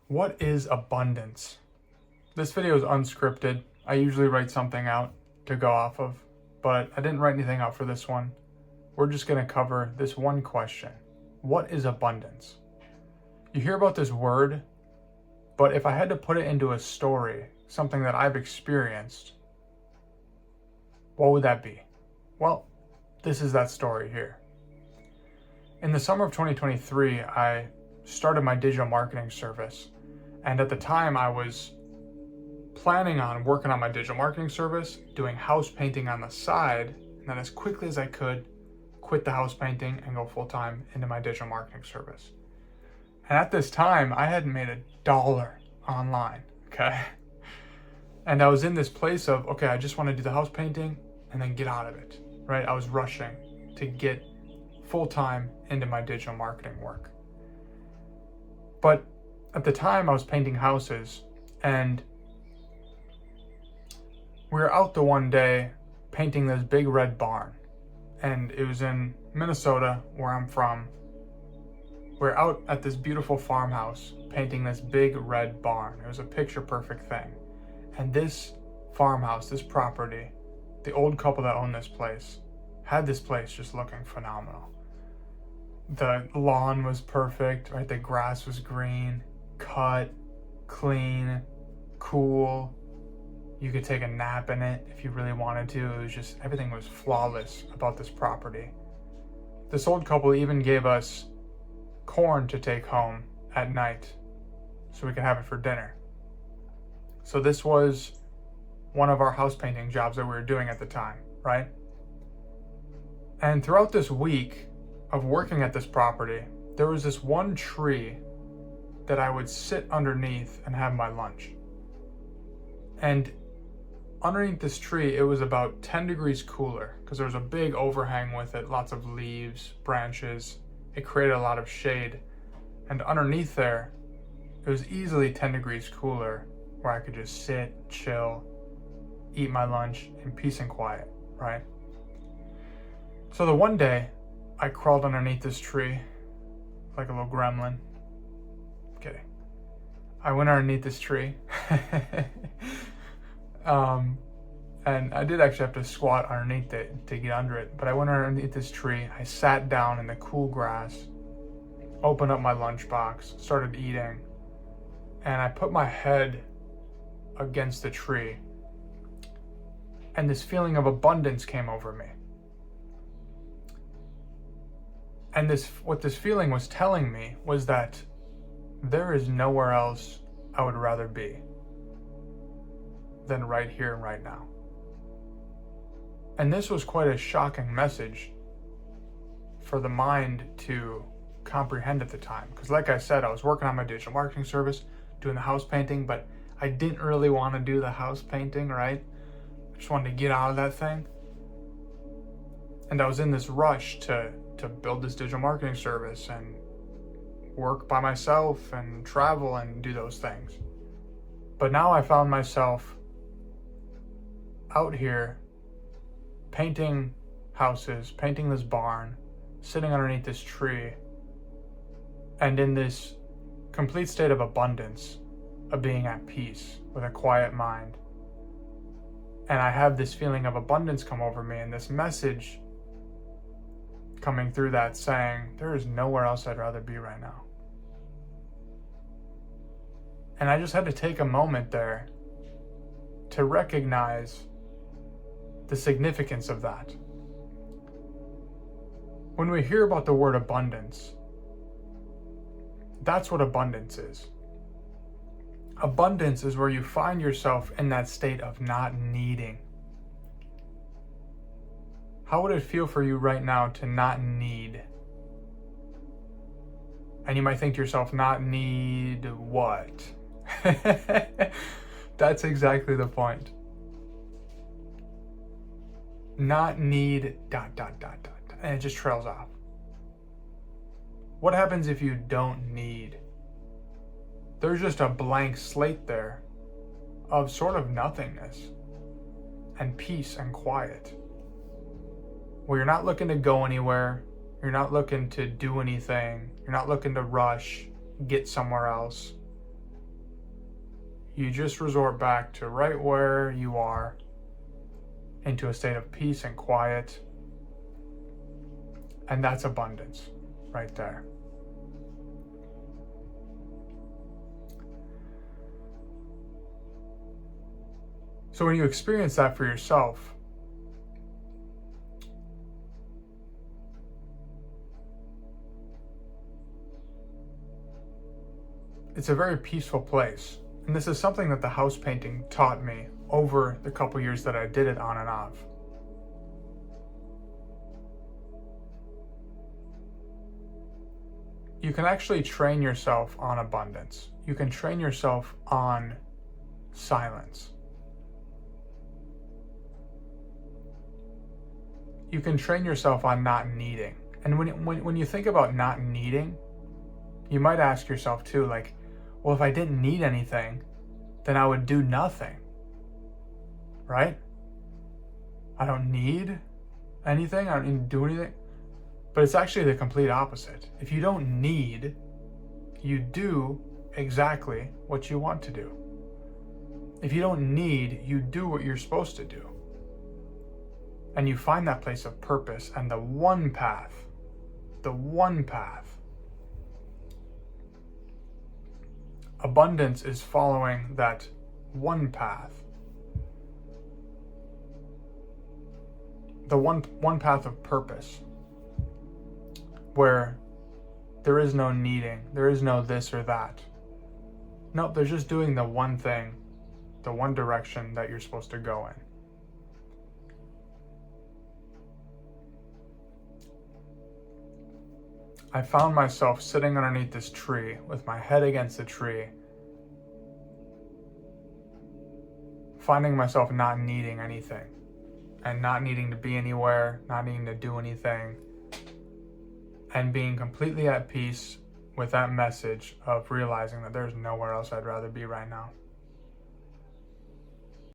What is abundance? This video is unscripted. I usually write something out to go off of, but I didn't write anything out for this one. We're just going to cover this one question. What is abundance? You hear about this word, but if I had to put it into a story, something that I've experienced, what would that be? Well, this is that story here. In the summer of 2023, I started my digital marketing service. And at the time, I was planning on working on my digital marketing service, doing house painting on the side, and then as quickly as I could, quit the house painting and go full-time into my digital marketing service. And at this time, I hadn't made $1 online, okay? And I was in this place of, okay, I just want to do the house painting and then get out of it, right? I was rushing to get full-time into my digital marketing work. But at the time, I was painting houses, and we were out the one day painting this big red barn, and it was in Minnesota, where I'm from. We're out at this beautiful farmhouse painting this big red barn. It was a picture perfect thing. And this farmhouse, this property, the old couple that owned this place, had this place just looking phenomenal. The lawn was perfect, right? The grass was green, cut, clean, cool. You could take a nap in it if you really wanted to. It was just, everything was flawless about this property. This old couple even gave us corn to take home at night so we could have it for dinner. So this was one of our house painting jobs that we were doing at the time, right? And throughout this week of working at this property, there was this one tree that I would sit underneath and have my lunch. And underneath this tree, it was about 10 degrees cooler because there was a big overhang with it, lots of leaves, branches. It created a lot of shade. And underneath there, it was easily 10 degrees cooler where I could just sit, chill, eat my lunch in peace and quiet, right? So the one day, I crawled underneath this tree like a little gremlin. Kidding. I went underneath this tree. And I did actually have to squat underneath it to get under it, but I went underneath this tree. I sat down in the cool grass, opened up my lunchbox, started eating, and I put my head against the tree, and this feeling of abundance came over me. And what this feeling was telling me was that there is nowhere else I would rather be than right here and right now. And this was quite a shocking message for the mind to comprehend at the time. Because like I said, I was working on my digital marketing service, doing the house painting, but I didn't really want to do the house painting, right? I just wanted to get out of that thing. And I was in this rush to build this digital marketing service and work by myself and travel and do those things. But now I found myself out here painting houses, painting this barn, sitting underneath this tree, and in this complete state of abundance, of being at peace with a quiet mind. And I have this feeling of abundance come over me, and this message coming through that saying, there is nowhere else I'd rather be right now. And I just had to take a moment there to recognize the significance of that. When we hear about the word abundance, that's what abundance is. Abundance is where you find yourself in that state of not needing. How would it feel for you right now to not need? And you might think to yourself, not need what? That's exactly the point. Not need ... and it just trails off. What happens if you don't need? There's just a blank slate there of sort of nothingness and peace and quiet, where you're not looking to go anywhere, you're not looking to do anything, you're not looking to rush, get somewhere else. You just resort back to right where you are, into a state of peace and quiet. And that's abundance right there. So when you experience that for yourself, it's a very peaceful place. And this is something that the house painting taught me over the couple years that I did it on and off. You can actually train yourself on abundance. You can train yourself on silence. You can train yourself on not needing. And when you think about not needing, you might ask yourself too, like, well, if I didn't need anything, then I would do nothing, right? I don't need anything. I don't need to do anything. But it's actually the complete opposite. If you don't need, you do exactly what you want to do. If you don't need, you do what you're supposed to do. And you find that place of purpose and the one path. Abundance is following that one path. The one path of purpose, where there is no needing, there is no this or that. No, they're just doing the one thing, the one direction that you're supposed to go in. I found myself sitting underneath this tree with my head against the tree, finding myself not needing anything and not needing to be anywhere, not needing to do anything, and being completely at peace with that message of realizing that there's nowhere else I'd rather be right now.